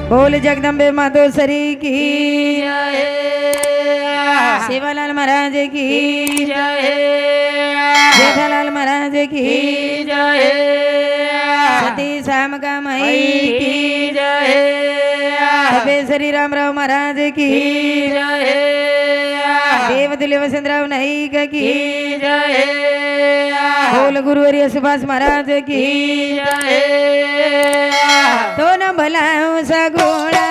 बोल जगदम्बे मातोश्री की जय सेवालाल महाराज की जय जेठालाल महाराज की जय सती श्याम का मई की जय हबे श्री रामराव महाराज की जय देवतुल्य वसंतराव नाईक की जय बोल गुरुवर्य सुभाष महाराज की जय तो न भलाऊ सगुणा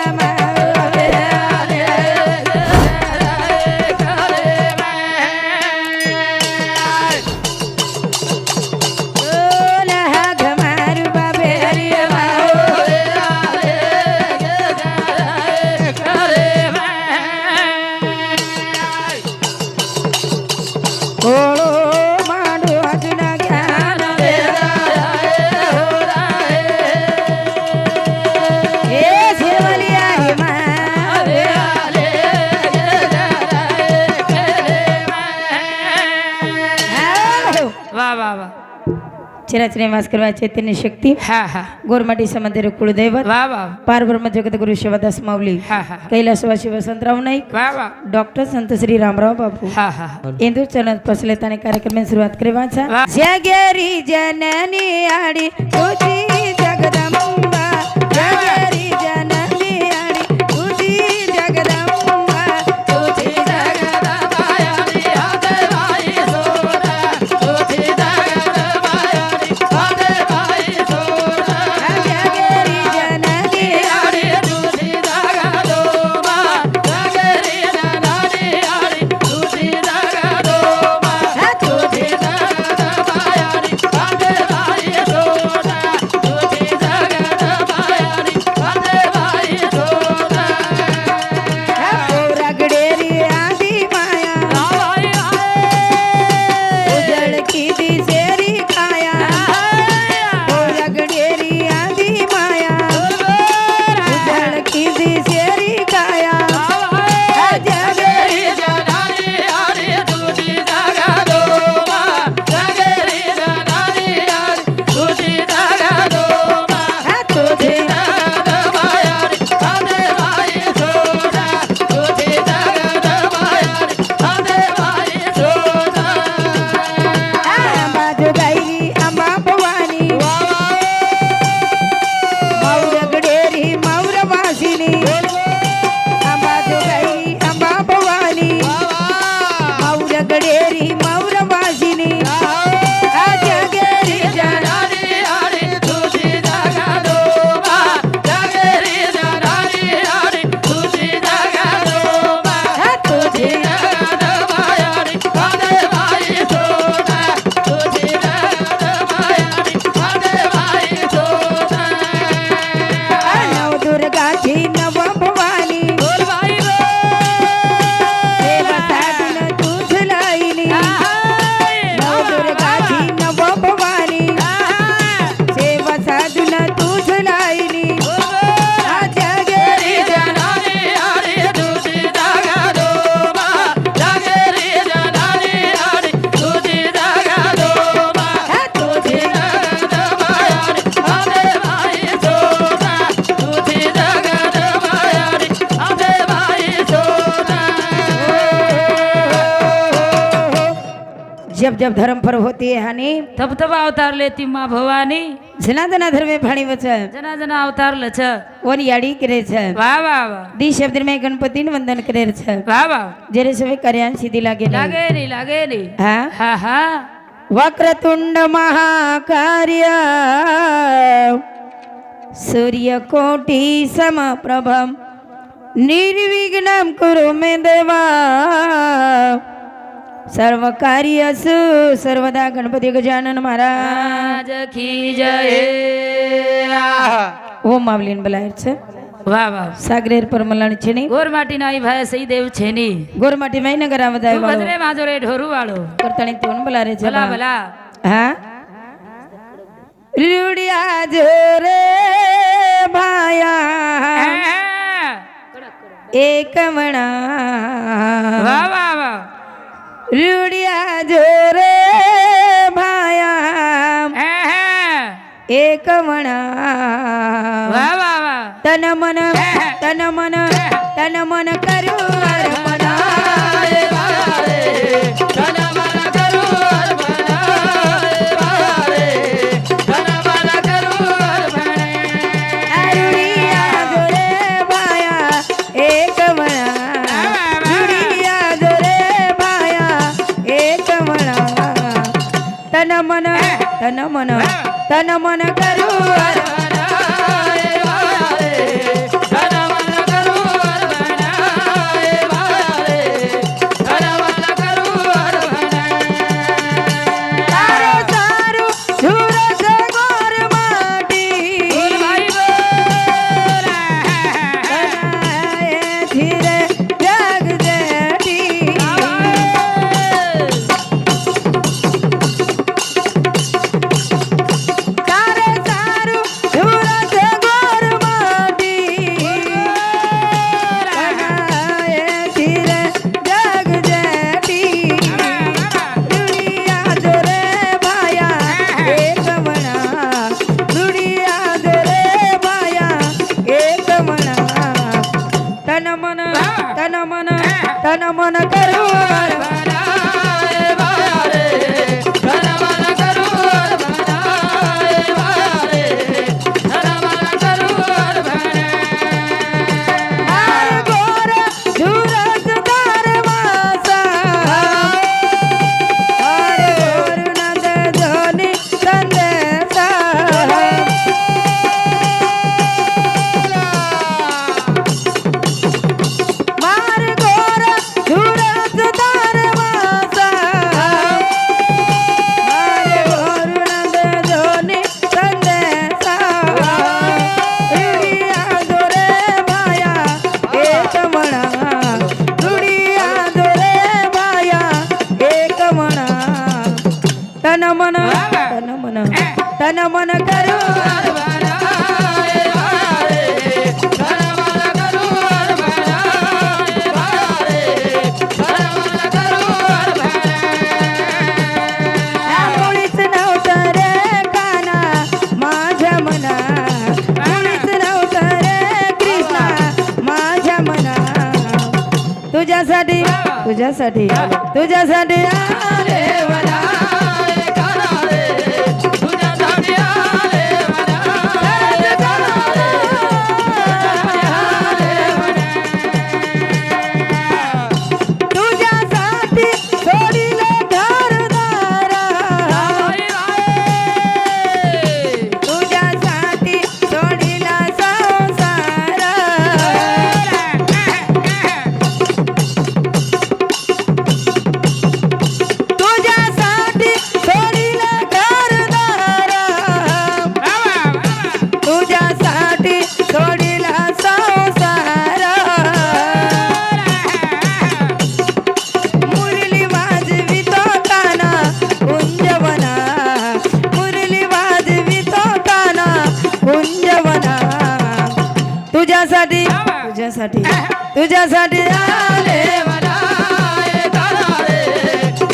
चिराचने वास करवा चैतन्य शक्ती हा हा गोरमाटी समंदिर कुलदैवत वा वा पारब्रह्म जगद्गुरु शिवदास माऊली हा हा कैलासवासी वसंतराव नाईक वा वा डॉक्टर संत श्री रामराव बापू हा हा इंदूर चरण पसलेताने कार्यक्रम सुरुवात करे वाचा वा. जगरी जननी आडी तुझी जगदंबा जगरी जननी आडी तुझी जगदंबा तुझी जगदंबा यानी आते बाई सोना तुझी जगदंबा यानी आते बाई सोना जगरी जननी यानी तुझी जगदंबा जगरी जननी यानी तुझी जगदंबा तुझी जगदंबा यानी आते बाई सोना तुझी जगदंबा यानी आते बाई सोना रगडेरी आदि माया आवाई आए उजड़ की दिसेरी काया रगडेरी आदि माया उजड़ की दिसेरी काया जगरी जनानी यानी तुझी जगदंबा जगरी जनानी यानी तुझी जगदंबा तुझी जगदंबा यानी आते बाई सोना तुझी जगदंबा यानी आते बाई सोना बाजू गायरी अंबा भवानी रगडेरी मौर वासिनी बाजू गायरी अंबा भवानी रगडेरी मौर वासिनी जगरी जनानी यानी तुझी जगदंबा जगरी जनानी यानी तुझी जगदंबा तुझी जगदंबा यानी आते बाई सोना तुझी जगदंबा यानी आते बाई सोना नव दुर्गाची नव भवानी बोल बाई गो देवा साधून तुझ लाईनी नव दुर्गाची नव भवानी सेवा साधून तुझ लाईनी जगरी जनानी यानी तुझी जगदंबा जगरी जनानी यानी तुझी जगदंबा तुझी जगदंबा यानी आते बाई सोना तुझी जगदंबा यानी आते बाई सोना जब जब धर्म पर होती है हानि तब तब अवतार लेती माँ भवानी जनादना धर्मे भाणी वच जना जना अवतार लच वन याडी करे छ वाह वाह वाह दी शब्द में गणपति वंदन करे छ वाह वाह जेरे सवे कार्यान सिद्धि लागे नहीं लागे रे हाँ हा हा वक्रतुंड महाकार्य सूर्यकोटि समप्रभं निर्विघ्नं कुरु मे देवा सर्व कार्यसु सर्वदा गणपती गजानन महाराज आज की जय ओम मावलीन बलायर छ वाह वाह सागरेर परमलाण छेनी गोर माटी नाई भाई सही देव छेनी गोरमाटी में नगर आवदाय तू वाळो बजरे माजो रे ढोरू वाळो करताणी तोन बलारे छ भला भला हाँ रुड़िया जोरे भाया एक मणा वाह वाह वाह रुड़िया जोरे भाया एक मणा वाह वाह वाह तन मन तन मन तन मन करू अर्पणा रुडिया जोरे बाया एक म्हणा रुडिया जोरे बाया एक म्हणा तन मन तन मन तन मन करू तन मन करू तन मन तन मन करू मुळीच नव्हतं रे काना माझ्या मना मुळीच नव्हतं रे कृष्णा माझ्या मना तुझ्यासाठी तुझ्यासाठी तुझ्यासाठी आले मला तुझ्यासाठी तुझ्यासाठी तुझ्यासाठी आले मला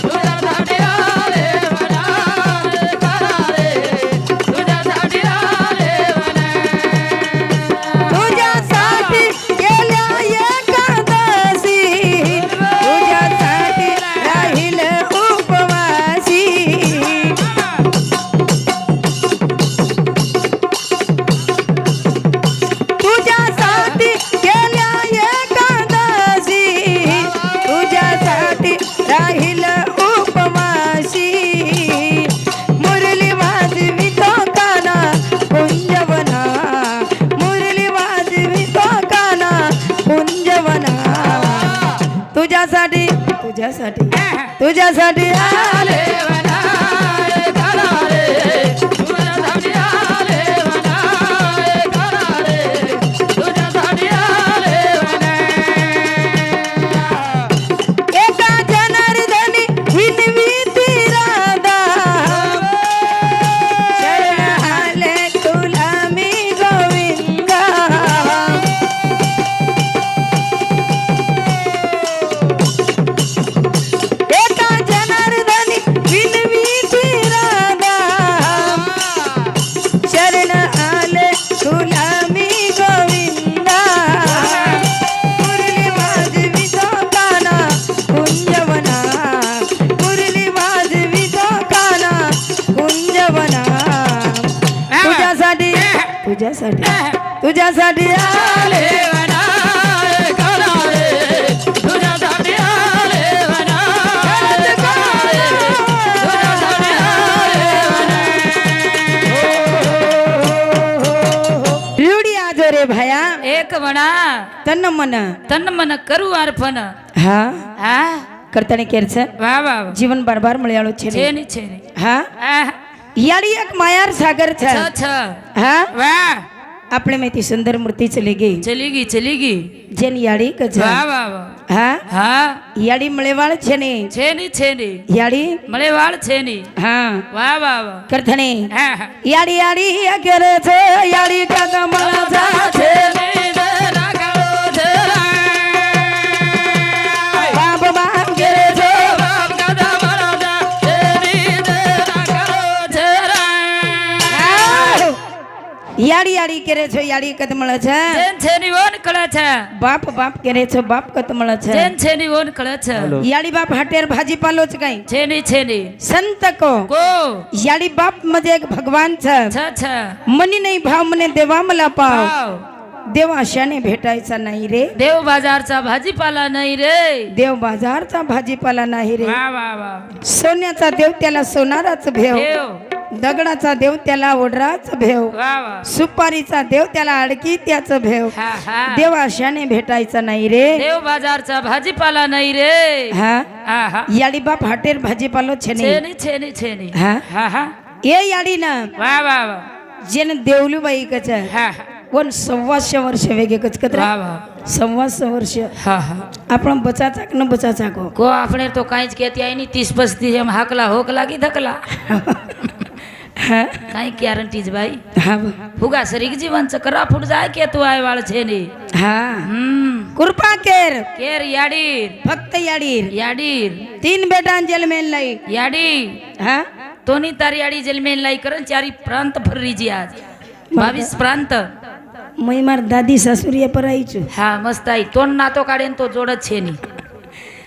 तुझ्यासाठी आले मला तुझ्यासाठी आले तुझ्यासाठी गेल्या एकादशी तुझ्यासाठी राहील उपवासी राहिल उपवासी मुरली वाजवी तो काना कुंजवना मुरली वाजवी तो काना कुंजवना तुझ्यासाठी तुझ्यासाठी तुझ्यासाठी आले वना तुझ्यासाठी आले वना तुझ्यासाठी आले वना एका जनार्दनी हिनवीती राधा शरण आले तुला मी गोविंदा एका जनार्दनी तुझ्यासाठी तुझ्यासाठी आले रुडी आजो रे भाया एक म्हणा तन मन करू अर्पण हा हा करताने केरच वा वा वा. जीवन बार મળ્યાળો છે છેની છેની હા આ યાડી એક માયાર સાગર છે છ છ હા વાહ આપણે મેથી સુંદર મૂર્તિ ચલી ગઈ ચલી ગઈ જેની યાડી કજા વાહ વાહ વાહ હા હા યાડી મળેવાળ છે ને છેની યાડી મળેવાળ છેની હા વાહ વાહ વાહ કરથણે હા હા યાડી યાડી અગરે છે યાડી કદમ જા છે બાપ બાપ ગરે છે યાડી યાડી કરે છો યાડી કદમળ છે જેન છેની ઓન કળે છે બાપ બાપ કરે છો બાપ કદમળ છે જેન છેની ઓન કળે છે યાડી બાપ हटेर भाजीपालो च काही છેની संत को को याडी बाप म्हणजे एक भगवान छ छ छ मनी नाही भाव म्हणे देवा मला पाव वाव. देव अशाने भेटायचा नाही रे देव बाजारचा भाजीपाला नाही रे देव बाजारचा भाजीपाला नाही रे वा वा वा सोन्याचा देव त्याला सोनाराच भेव देव दगडाचा देव त्याला ओढराच भेव वा वा सुपारीचा देव त्याला अडकी त्याच भेव हा हा देव अशाने भेटायचा नाही रे देव बाजारचा भाजीपाला नाही रे हा हा हा याडी बाप हटेर भाजीपालो छे छेनी हा हा हा ए याडी ना वा वा वा जेन देवलूबाई कच हा हा कोण 125 वर्ष वेगे कचकत वा वा 125 वर्ष हा हा आपण बचाचा न बचाचा को को આપણે તો કાંઈ જ કહેતી આઈ ની 30 35 એમ હાકલા હોક લાગી ધકલા હા કાંઈ ગેરંટી જ ભાઈ હા ફુગા શરીક જીવન ચકરા ફૂટ જાય કે તું આય વાળ છે ને હા कृपा केर કેર યાડીર फक्त याडीर યાડીર 3 बेटां जलमेन लाई યાડી हा તોની તારી યાડી જલમેન લાઈ કરન ચારી પ્રાંત ફરી જી આજ 22 પ્રાંત मैं मार दादी सासुरिया पर आई छु હા મસ્ત આઈ તોન ના તો કાઢે તો જોડ જ છે ની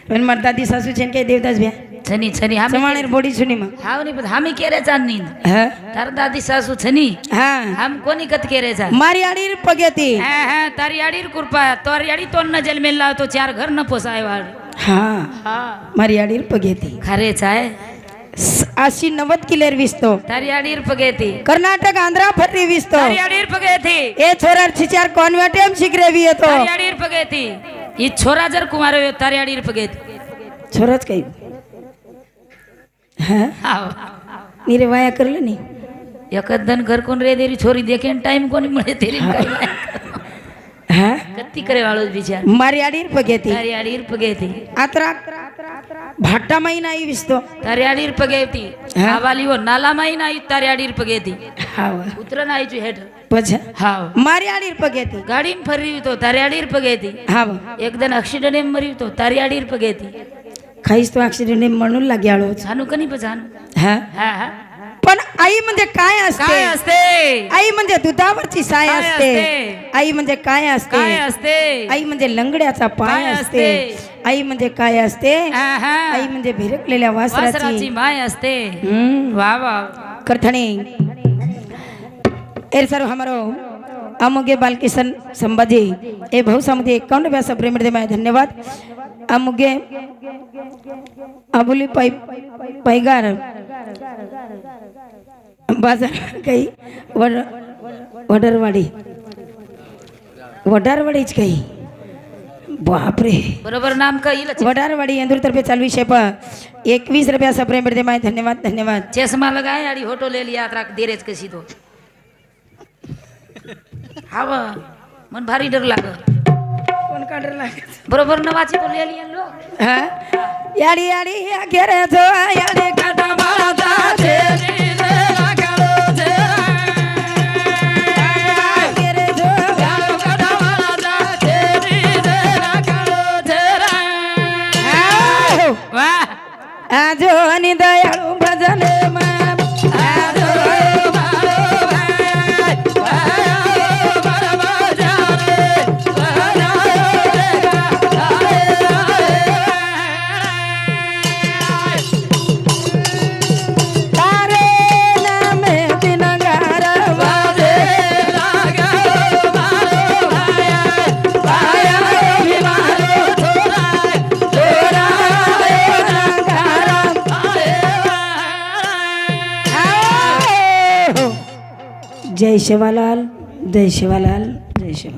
पण मार दादी सासू छेन के देवदास भ्या છની છની હામી समाणेर बोडी सुनी म હાવ ની હામી કેરે ચાન ની हा તાર દાદી સાસુ છની हा હામ કોની કત કેરે જા मारी याडीर पगेती હા હા તારી યાડીર કૃપા તોર યાડી તોન ન જલમેન લાવ તો ચાર ઘર ન પોસાય વાળ हा હા मारी याडीर पगेती ખરે ચાય 80-90 કિલેર વિસ્તો તારી યાડીર પગેતી कर्नाटक आंध्रा फरी विस्तो તારી યાડીર પગેતી ए छोरार छिचार कॉन्वेंट एम शिकरेवी तो તારી યાડીર પગેતી ઈ છોરા જર કુમારો તારી યાડીર પગેતી छोराच काही हा હાવ नीरे वाया करले नी એકદન ઘર કોણ રે દેરી છોરી દેખે ટાઈમ કોની મળે તેરી हा કત્તી કરે વાળો જ વિચાર मारी याडीर पगेती તારી યાડીર પગેતી आत्रा भाट्टा महिना आई विस्तो તારી યાડીર પગેતી હા? આવાલીઓ નાલા માં ના તારી યાડીર પગેતી हा ઉતરન આવી છું હેઠ पछा હાવ मारी याडीर पगेती ગાડીમ ફરી તો તારી યાડીર પગેતી हा એકદન એક્સિડન્ટ એમ મર્યું તો તારી યાડીર પગેતી खाईस तो ऍक्सिडेंट म्हणून लाग्याळो જાનું કની પજાનું हा હા હા पण आई म्हणजे काय असते काय असते आई म्हणजे दुधावरची साय काय असते असते? आई म्हणजे काय असते काय असते आई म्हणजे लंगड्याचा पाय पाय असते असते. आई म्हणजे काय असते हा, हा. आई म्हणजे भिरकलेल्या वासराची वासराची माय असते हम्म. वा वा करथणे एर सर हमारो अमुगे बालकिशन संभाजी ए भाऊसामध्ये 51 व्यास प्रेम दे माय धन्यवाद अमुगे अबुली पैगार बाजार काही वडारवाडीच काही बापरे बरोबर नाम का येईल वडारवाडी इंदूरतर्फे चालू विषय पर 21 रुपया सप्रेम दे माय धन्यवाद धन्यवाद चष्मा लगाए आड़ी होटो ले लिया यात्रा धीरेज कशी तो हाव मन भारी डर लाग कोण का डर लागे बरोबर नवाची तो ले लिया लो हा याडी याडी या घेरे जो याडी काटा माळा छे आजो आणि दयाळू भजन तारे जय शिवालाल जय शिवालाल जय शिवा